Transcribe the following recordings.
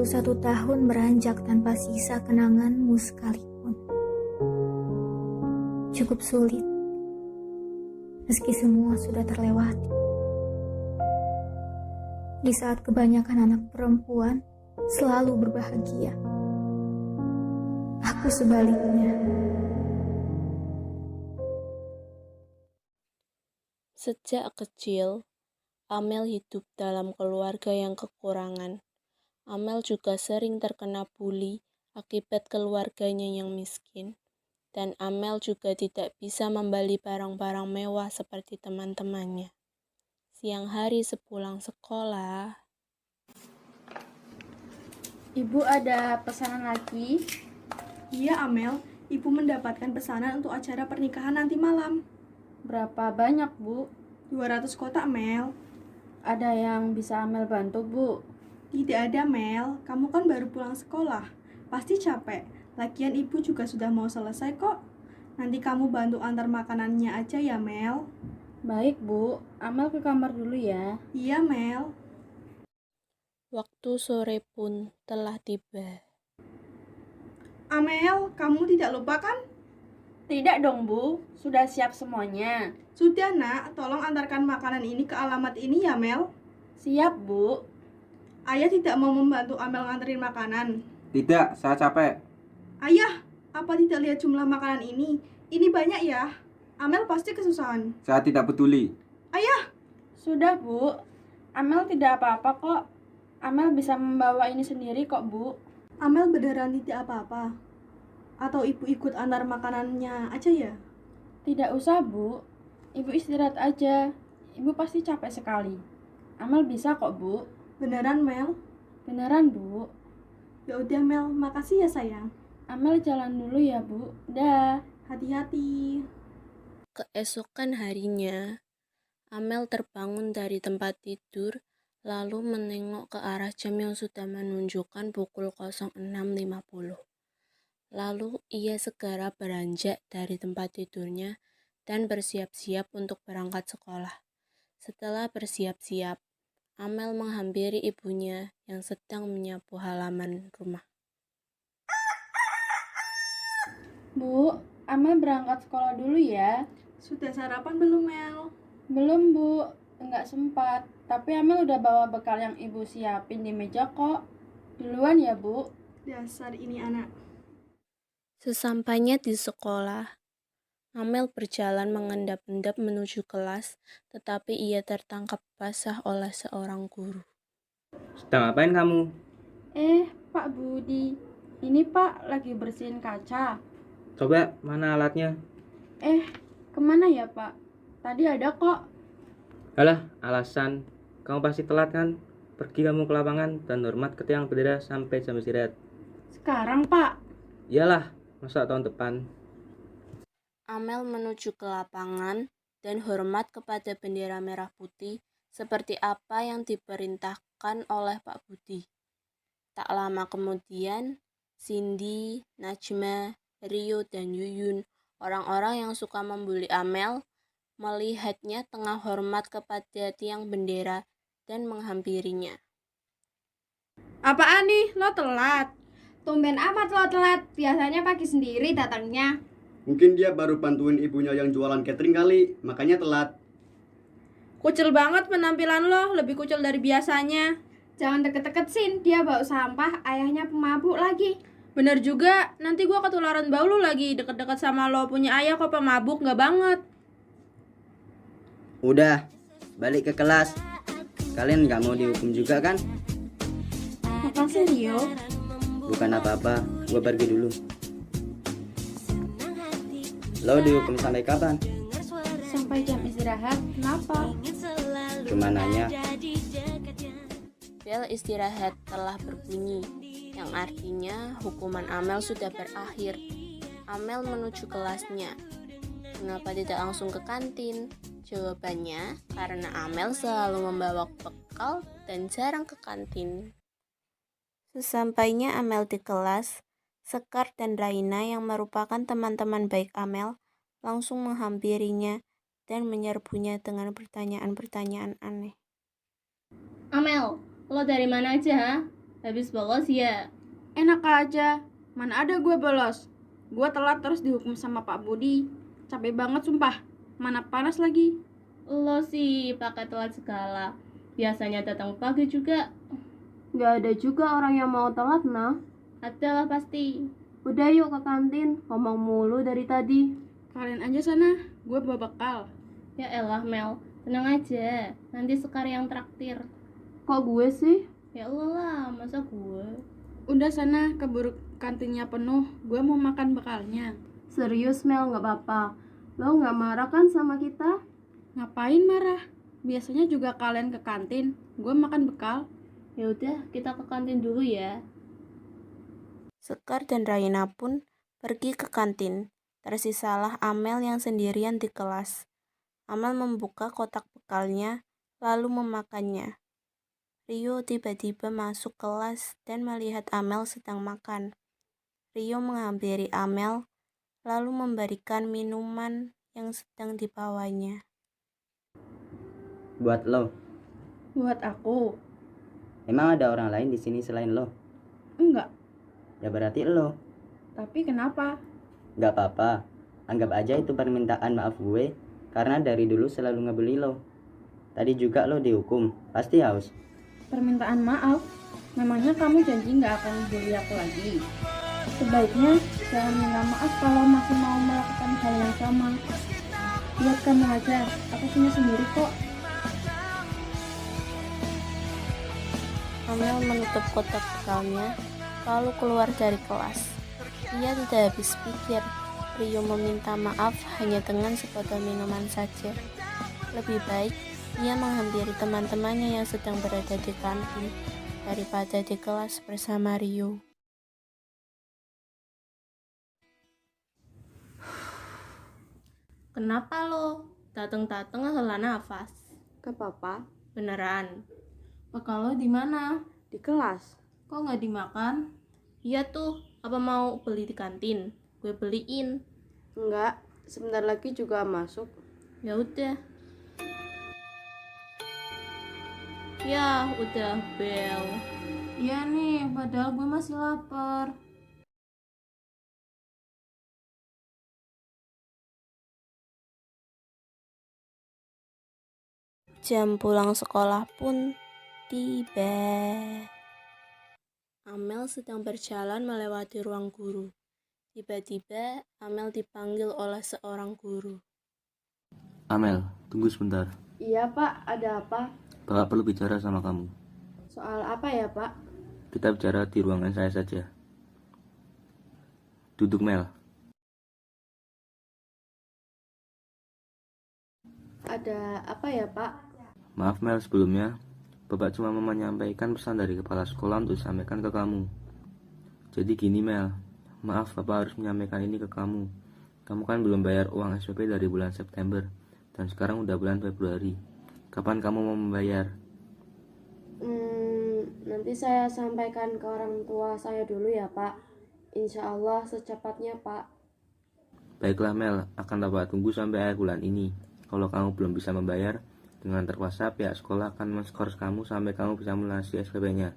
21 tahun beranjak tanpa sisa kenanganmu sekalipun. Cukup sulit, meski semua sudah terlewati. Di saat kebanyakan anak perempuan selalu berbahagia, aku sebaliknya. Sejak kecil, Amel hidup dalam keluarga yang kekurangan. Amel juga sering terkena bully akibat keluarganya yang miskin. Dan Amel juga tidak bisa membeli barang-barang mewah seperti teman-temannya. Siang hari sepulang sekolah, Ibu ada pesanan lagi? Iya Amel, ibu mendapatkan pesanan untuk acara pernikahan nanti malam. Berapa banyak, Bu? 200 kotak Mel. Ada yang bisa Amel bantu, Bu? Tidak ada Mel, kamu kan baru pulang sekolah. Pasti capek, lagian ibu juga sudah mau selesai kok. Nanti kamu bantu antar makanannya aja ya Mel. Baik, Bu. Amel ke kamar dulu ya. Iya Mel. waktu sore pun telah tiba. Amel, kamu tidak lupa kan? Tidak dong, Bu. Sudah siap semuanya. Sudah nak, tolong antarkan makanan ini ke alamat ini ya Mel. Siap, Bu. Ayah tidak mau membantu Amel nganterin makanan. Tidak, saya capek. Ayah, apa tidak lihat jumlah makanan ini? Ini banyak ya. Amel pasti kesusahan. Saya tidak peduli. Ayah, Sudah, Bu. Amel tidak apa-apa kok. Amel bisa membawa ini sendiri kok, Bu. Amel beneran tidak apa-apa. Atau ibu ikut antar makanannya aja ya? Tidak usah, Bu. Ibu istirahat aja. Ibu pasti capek sekali. Amel bisa kok, Bu. Beneran Mel? Beneran, Bu. Ya udah Mel, makasih ya sayang. Amel jalan dulu ya, Bu. Dah. Hati-hati. Keesokan harinya, Amel terbangun dari tempat tidur lalu menengok ke arah jam yang sudah menunjukkan pukul 06.50. Lalu ia segera beranjak dari tempat tidurnya dan bersiap-siap untuk berangkat sekolah. Setelah bersiap-siap, Amel menghampiri ibunya yang sedang menyapu halaman rumah. Bu, Amel berangkat sekolah dulu ya. Sudah sarapan belum Mel? Belum, Bu. Enggak sempat. Tapi Amel udah bawa bekal yang ibu siapin di meja kok. Duluan ya, Bu. Dasar ini anak. Sesampainya di sekolah, Amel berjalan mengendap-endap menuju kelas, tetapi ia tertangkap basah oleh seorang guru. Sedang ngapain kamu? Pak Budi. Ini Pak lagi bersihin kaca. Coba, mana alatnya? Kemana ya, Pak? Tadi ada kok. Alah, alasan. Kamu pasti telat kan? Pergi kamu ke lapangan dan hormat ke tiang bendera sampai jam istirahat. Sekarang, Pak. Iyalah, masa tahun depan. Amel menuju ke lapangan dan hormat kepada bendera merah putih seperti apa yang diperintahkan oleh Pak Budi. Tak lama kemudian, Cindy, Najma, Rio, dan Yuyun, orang-orang yang suka membuli Amel, melihatnya tengah hormat kepada tiang bendera dan menghampirinya. Apaan nih? Lo telat? Tumben amat lo telat. Biasanya pagi sendiri datangnya. Mungkin dia baru bantuin ibunya yang jualan catering kali, makanya telat. Kucel banget penampilan lo, lebih kucel dari biasanya. Jangan deket-deket Sin, dia bau sampah, ayahnya pemabuk lagi. Bener juga, nanti gua ketularan bau lo lagi. Deket-deket sama lo punya ayah kok pemabuk, gak banget. Udah, balik ke kelas. Kalian gak mau dihukum juga kan? Makasih, Rio. Bukan apa-apa, gue pergi dulu. Lo dihukum sampai kapan? Sampai jam istirahat. Kenapa? Cuma nanya. Bel istirahat telah berbunyi, yang artinya hukuman Amel sudah berakhir. Amel menuju kelasnya. Kenapa tidak langsung ke kantin? Jawabannya, karena Amel selalu membawa bekal dan jarang ke kantin. Sesampainya Amel di kelas, Sekar dan Raina yang merupakan teman-teman baik Amel langsung menghampirinya dan menyerbunya dengan pertanyaan-pertanyaan aneh. Amel, lo dari mana aja? Habis bolos ya? Enak aja. Mana ada gue bolos. Gue telat terus dihukum sama Pak Budi. Capek banget sumpah. Mana panas lagi. Lo sih pakai telat segala. Biasanya datang pagi juga. Gak ada juga orang yang mau telat, nah. Ada lah pasti. Udah yuk ke kantin, ngomong mulu dari tadi. Kalian aja sana. Gue bawa bekal. Ya elah Mel, tenang aja. Nanti Sekar yang traktir. Kok gue sih? Ya Allah lah, masa gue? Udah sana, keburu kantinnya penuh. Gue mau makan bekalnya. Serius Mel, gak apa-apa. Lo gak marah kan sama kita? Ngapain marah? Biasanya juga kalian ke kantin. Gue makan bekal. Ya udah, kita ke kantin dulu ya. Sekar dan Raina pun pergi ke kantin. Tersisalah Amel yang sendirian di kelas. Amel membuka kotak bekalnya, lalu memakannya. Rio tiba-tiba masuk kelas dan melihat Amel sedang makan. Rio menghampiri Amel, lalu memberikan minuman yang sedang dibawanya. Buat lo. Buat aku. Emang ada orang lain di sini selain lo? Enggak. Ya berarti lo. Tapi kenapa? Gak apa-apa. Anggap aja itu permintaan maaf gue. Karena dari dulu selalu ngebeli lo. Tadi juga lo dihukum. Pasti haus. Permintaan maaf? Memangnya kamu janji nggak akan bully aku lagi? Sebaiknya jangan minta maaf kalau masih mau melakukan hal yang sama. Lihat kamu aja, aku punya sendiri kok. Amel menutup kotak bekalnya, lalu keluar dari kelas. Ia tidak habis pikir, Rio meminta maaf hanya dengan sebotol minuman saja. Lebih baik ia menghampiri teman-temannya yang sedang berada di kantin daripada di kelas bersama Rio. Kenapa lo? Dateng-dateng hela nafas. Gak apa-apa. Beneran? Bekal lo di mana? Di kelas. Kok nggak dimakan? Iya tuh, apa mau beli di kantin? Gue beliin. Enggak, sebentar lagi juga masuk. Ya udah. Ya, udah bel. Iya nih, padahal gue masih lapar. Jam pulang sekolah pun tiba. Amel sedang berjalan melewati ruang guru. Tiba-tiba, Amel dipanggil oleh seorang guru. Amel, tunggu sebentar. Iya Pak, ada apa? Bapak perlu bicara sama kamu. Soal apa ya Pak? Kita bicara di ruangan saya saja. Duduk Mel. Ada apa ya Pak? Maaf Mel, sebelumnya Bapak cuma mau menyampaikan pesan dari kepala sekolah untuk disampaikan ke kamu. Jadi gini Mel, maaf Bapak harus menyampaikan ini ke kamu. Kamu kan belum bayar uang SPP dari bulan September, dan sekarang udah bulan Februari. Kapan kamu mau membayar? Nanti saya sampaikan ke orang tua saya dulu ya Pak. Insya Allah secepatnya Pak. Baiklah Mel, akan Bapak tunggu sampai akhir bulan ini. Kalau kamu belum bisa membayar, dengan terpaksa pihak sekolah akan men-skors kamu sampai kamu bisa melunasi SPP-nya.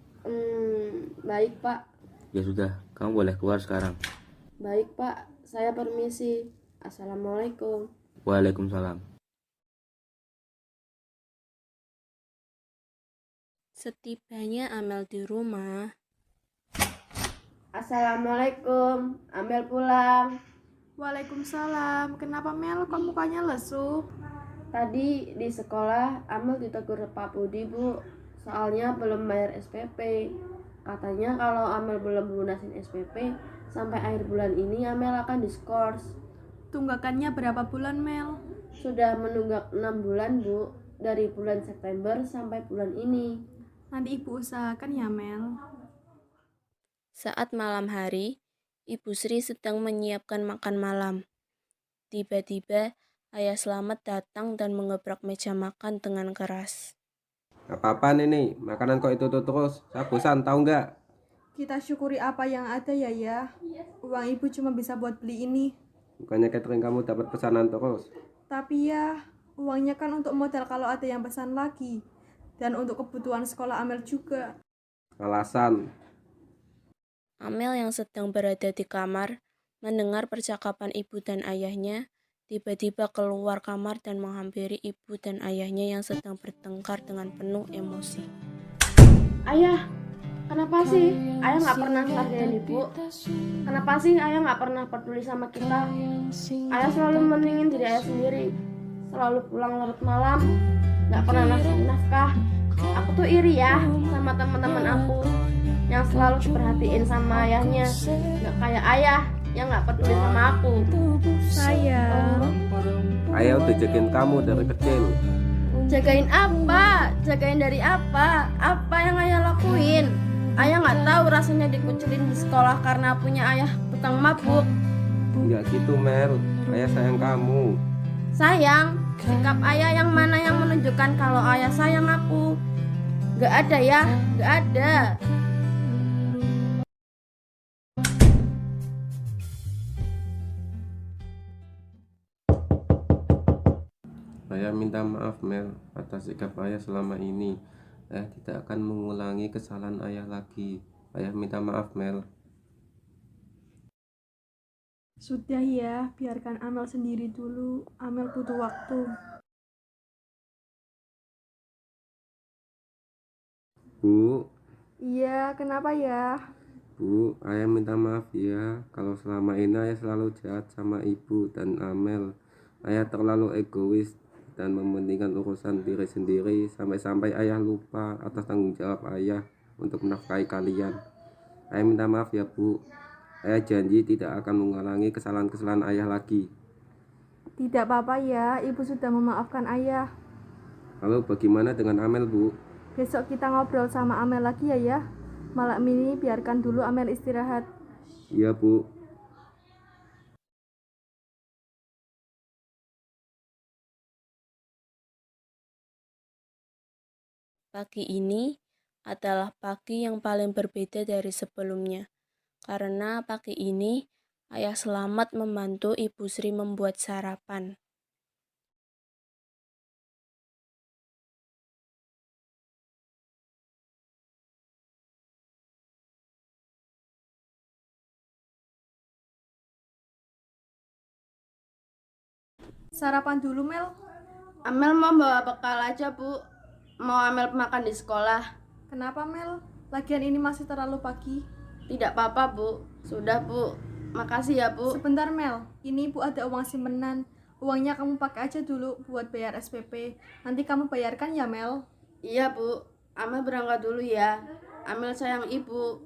Baik Pak. Ya sudah, kamu boleh keluar sekarang. Baik Pak, saya permisi. Assalamualaikum. Waalaikumsalam. Setibanya Amel di rumah, Assalamualaikum, Amel pulang. Waalaikumsalam. Kenapa Mel? Kok mukanya lesu? Tadi di sekolah Amel ditegur Pak Budi Bu, soalnya belum bayar SPP. Katanya kalau Amel belum lunasin SPP sampai akhir bulan ini Amel akan diskors. Tunggakannya berapa bulan Mel? Sudah menunggak 6 bulan Bu, dari bulan September sampai bulan ini. Nanti ibu usahakan ya Mel. saat malam hari, Ibu Sri sedang menyiapkan makan malam. Tiba-tiba, Ayah Slamet datang dan mengebrak meja makan dengan keras. Apa-apa nih, makanan kok itu terus? Saya bosan, tahu nggak? Kita syukuri apa yang ada ya. Uang ibu cuma bisa buat beli ini. Bukannya catering kamu dapat pesanan terus? Tapi ya, uangnya kan untuk modal kalau ada yang pesan lagi. Dan untuk kebutuhan sekolah Amel juga. Alasan, Amel yang sedang berada di kamar mendengar percakapan ibu dan ayahnya, tiba-tiba keluar kamar dan menghampiri ibu dan ayahnya yang sedang bertengkar dengan penuh emosi. Ayah, kenapa sih ayah nggak pernah ngehargain ibu? Kenapa sih ayah nggak pernah peduli sama kita? Ayah selalu mentingin diri ayah sendiri, selalu pulang larut malam, nggak pernah ngasih nafkah. Aku tuh iri ya sama teman-teman aku yang selalu diperhatiin sama ayahnya, nggak kayak ayah yang nggak peduli sama aku. Sayang. Ayah udah jagain kamu dari kecil. Jagain apa? Jagain dari apa? Apa yang ayah lakuin? Ayah nggak tahu rasanya dikucilin di sekolah karena punya ayah tukang mabuk. Enggak gitu Mel, ayah sayang kamu. Sayang, sikap ayah yang mana yang menunjukkan kalau ayah sayang aku? Gak ada ya, gak ada. Ayah minta maaf Mel atas sikap ayah selama ini. Ayah tidak akan mengulangi kesalahan ayah lagi. Ayah minta maaf Mel. Sudah ya, biarkan Amel sendiri dulu. Amel butuh waktu. Bu, Iya, kenapa ya? Bu, ayah minta maaf ya kalau selama ini ayah selalu jahat sama ibu dan Amel. Ayah terlalu egois dan mementingkan urusan diri sendiri sampai-sampai ayah lupa atas tanggung jawab ayah untuk menafkahi kalian. Ayah minta maaf ya Bu. Ayah janji tidak akan mengulangi kesalahan-kesalahan ayah lagi. Tidak apa-apa ya, ibu sudah memaafkan ayah. Lalu bagaimana dengan Amel Bu? Besok kita ngobrol sama Amel lagi ya. Malam ini biarkan dulu Amel istirahat. Iya Bu. Pagi ini adalah pagi yang paling berbeda dari sebelumnya, karena pagi ini ayah Selamat membantu Ibu Sri membuat sarapan. Sarapan dulu, Mel. Amel mau bawa bekal aja bu, mau Amel makan di sekolah. Kenapa, Mel? Lagian ini masih terlalu pagi. Tidak apa-apa bu, sudah bu, makasih ya bu. Sebentar, Mel. Ini ibu ada uang simpanan. Uangnya kamu pakai aja dulu buat bayar SPP. Nanti kamu bayarkan ya, Mel. Iya bu, Amel berangkat dulu ya. Amel sayang ibu.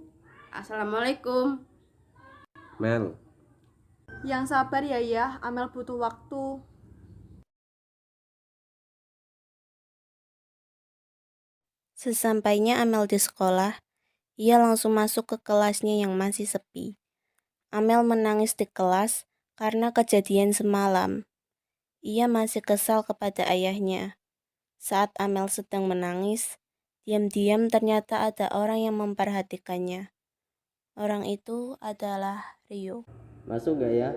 Assalamualaikum. Mel, Yang sabar ya, Amel butuh waktu. Sesampainya Amel di sekolah, ia langsung masuk ke kelasnya yang masih sepi. Amel menangis di kelas karena kejadian semalam. Ia masih kesal kepada ayahnya. Saat Amel sedang menangis, diam-diam ternyata ada orang yang memperhatikannya. Orang itu adalah Rio. Masuk gak ya?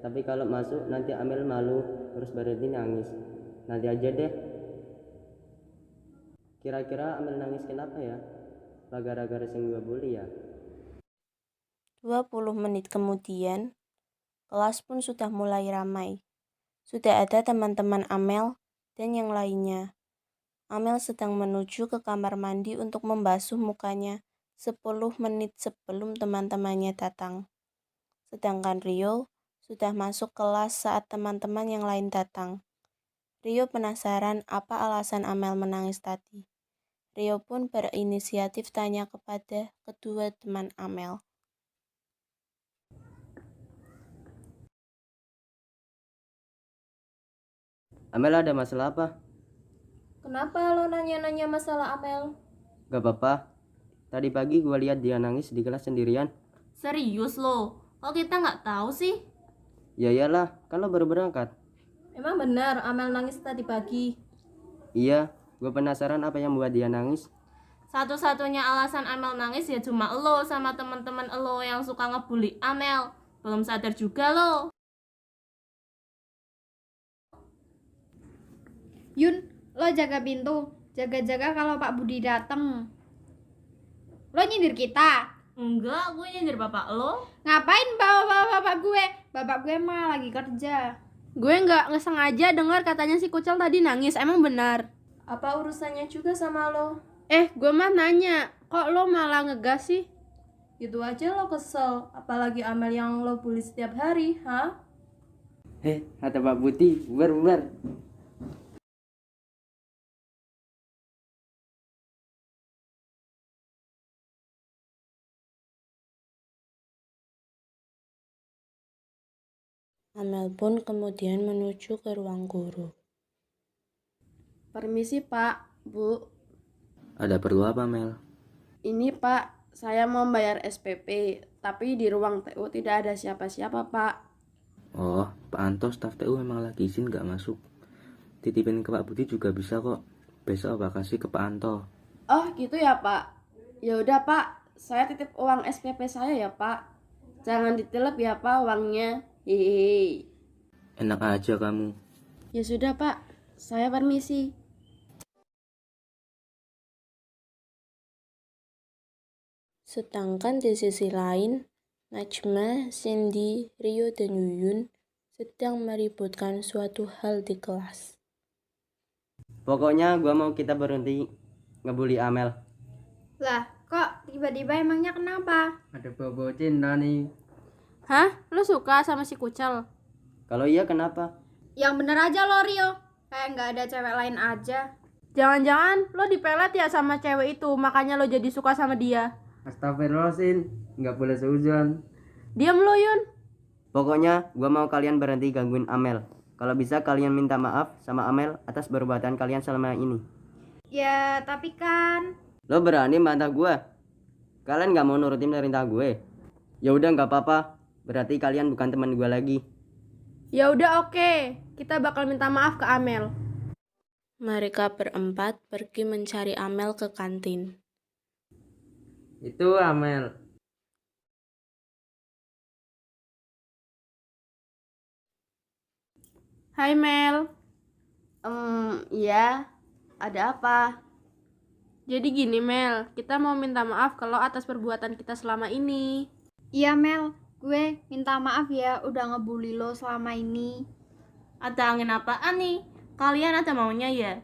Tapi kalau masuk nanti Amel malu terus berhenti nangis. Nanti aja deh. Kira-kira Amel nangis kenapa ya? Gara-gara sing gak boleh ya? 20 menit kemudian, kelas pun sudah mulai ramai. Sudah ada teman-teman Amel dan yang lainnya. Amel sedang menuju ke kamar mandi untuk membasuh mukanya 10 menit sebelum teman-temannya datang. Sedangkan Rio sudah masuk kelas saat teman-teman yang lain datang. Rio penasaran apa alasan Amel menangis tadi. Rio pun berinisiatif tanya kepada kedua teman Amel. Amel ada masalah apa? Kenapa lo nanya-nanya masalah Amel? Gak apa-apa. Tadi pagi gue lihat dia nangis di kelas sendirian. Serius lo? Kok kita nggak tahu sih? Ya iyalah, kan lo baru berangkat. Emang benar Amel nangis tadi pagi? Iya, gue penasaran apa yang membuat dia nangis. Satu-satunya alasan Amel nangis ya cuma lo sama teman-teman lo yang suka ngebully Amel. Belum sadar juga lo. Yun, lo jaga pintu. Jaga-jaga kalau Pak Budi datang. Lo nyindir kita. Enggak, gue nyindir bapak lo. Ngapain bawa bapak gue? Bapak gue mah lagi kerja. Gue nggak ngesengaja dengar katanya si Kucel tadi nangis. Emang benar? Apa urusannya juga sama lo? Gue mah nanya, kok lo malah ngegas sih? Gitu aja lo kesel, apalagi Amel yang lo bully setiap hari, ha? Kata Pak Putih, bubar. Amel pun kemudian menuju ke ruang guru. Permisi Pak, Bu. Ada perlu apa, Mel? Ini Pak, saya mau bayar SPP, tapi di ruang TU tidak ada siapa-siapa Pak. Oh, Pak Anto staf TU memang lagi izin gak masuk. Titipin ke Pak Budi juga bisa kok. Besok Abah kasih ke Pak Anto. Oh gitu ya Pak. Ya udah Pak, saya titip uang SPP saya ya Pak. Jangan ditelep ya Pak uangnya. Hehehe. Enak aja kamu. Ya sudah Pak, saya permisi. Sedangkan di sisi lain, Najma, Cindy, Rio, dan Yuyun sedang meributkan suatu hal di kelas. Pokoknya gua mau kita berhenti ngebully Amel. Lah, kok tiba-tiba emangnya kenapa? Ada bobo cinta nih. Hah? Lo suka sama si Kucel? Kalau iya kenapa? Yang bener aja lo Rio, kayak nggak ada cewek lain aja. Jangan-jangan lo dipelet ya sama cewek itu, makanya lo jadi suka sama dia. Astagfirullahaladzim, nggak boleh seuzon. Diam lo, Yun. Pokoknya gua mau kalian berhenti gangguin Amel. Kalau bisa kalian minta maaf sama Amel atas perbuatan kalian selama ini. Ya, tapi kan... Lo berani bantah gua? Kalian nggak mau nurutin perintah gue? Ya udah nggak apa-apa. Berarti kalian bukan teman gue lagi. Ya udah oke. Kita bakal minta maaf ke Amel. Mereka berempat pergi mencari Amel ke kantin. Itu Amel. Hai Mel. Iya. Ada apa? Jadi gini Mel, kita mau minta maaf kalau atas perbuatan kita selama ini. Iya Mel, gue minta maaf ya udah ngebully lo selama ini. Ada angin apaan nih? Kalian ada maunya ya?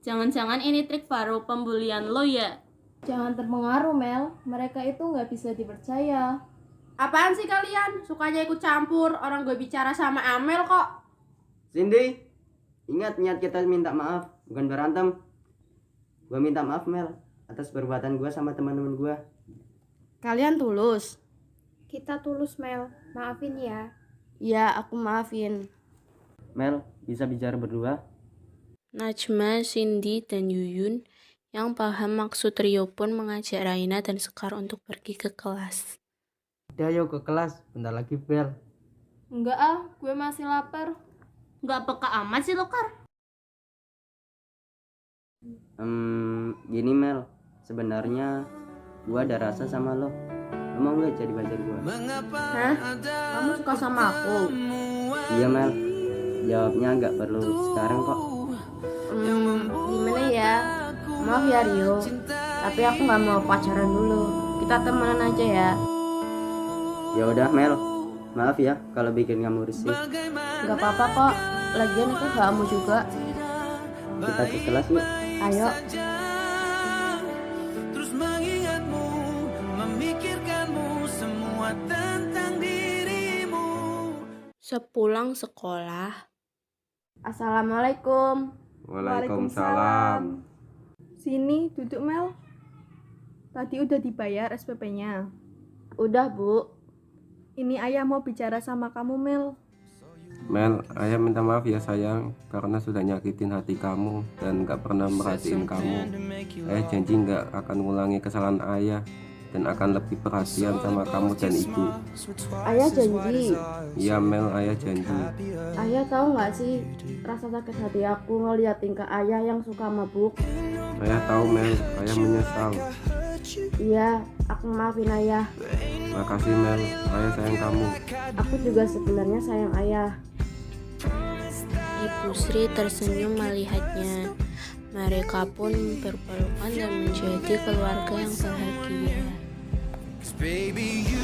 Jangan-jangan ini trik baru pembulian lo ya? Jangan terpengaruh Mel, mereka itu nggak bisa dipercaya. Apaan sih kalian? Sukanya ikut campur, orang gue bicara sama Amel kok. Cindy, ingat niat kita minta maaf, bukan berantem. Gue minta maaf Mel atas perbuatan gue sama teman-teman gue. Kalian tulus? Kita tulus Mel, maafin ya. Ya, aku maafin. Mel, bisa bicara berdua? Najma, Cindy, dan Yuyun yang paham maksud Rio pun mengajak Raina dan Sekar untuk pergi ke kelas. Udah yuk ke kelas, bentar lagi bel. Enggak ah, gue masih lapar. Nggak peka amat sih lo, Kar. Gini Mel, sebenarnya gue ada rasa sama lo. Lo mau gak jadi pacar gue? Hah? Kamu suka sama aku? Iya Mel, jawabnya gak perlu sekarang kok. Gimana ya? Maaf ya Rio, tapi aku nggak mau pacaran dulu. Kita temenan aja ya. Ya udah Mel, maaf ya kalau bikin kamu risih. Gak apa-apa kok. Lagian aku kamu juga. Kita ke kelas yuk. Ayo. Terus mengingatmu, memikirkanmu semua tentang dirimu. Sepulang sekolah, Assalamualaikum. Waalaikumsalam. Sini, duduk Mel. Tadi udah dibayar SPP-nya. Udah Bu. Ini ayah mau bicara sama kamu Mel. Mel, ayah minta maaf ya sayang karena sudah nyakitin hati kamu dan gak pernah merhatiin kamu. Ayah janji gak akan ngulangi kesalahan ayah dan akan lebih perhatian sama kamu dan ibu. Ayah janji. Iya Mel, ayah janji. Ayah tahu nggak sih rasa sakit hati aku ngeliat tingkah ayah yang suka mabuk. Ayah tahu Mel, ayah menyesal. Iya, aku maafin ayah. Makasih Mel, ayah sayang kamu. Aku juga sebenarnya sayang ayah. Ibu Sri tersenyum melihatnya. Mereka pun berpelukan dan menjadi keluarga yang bahagia. Baby, you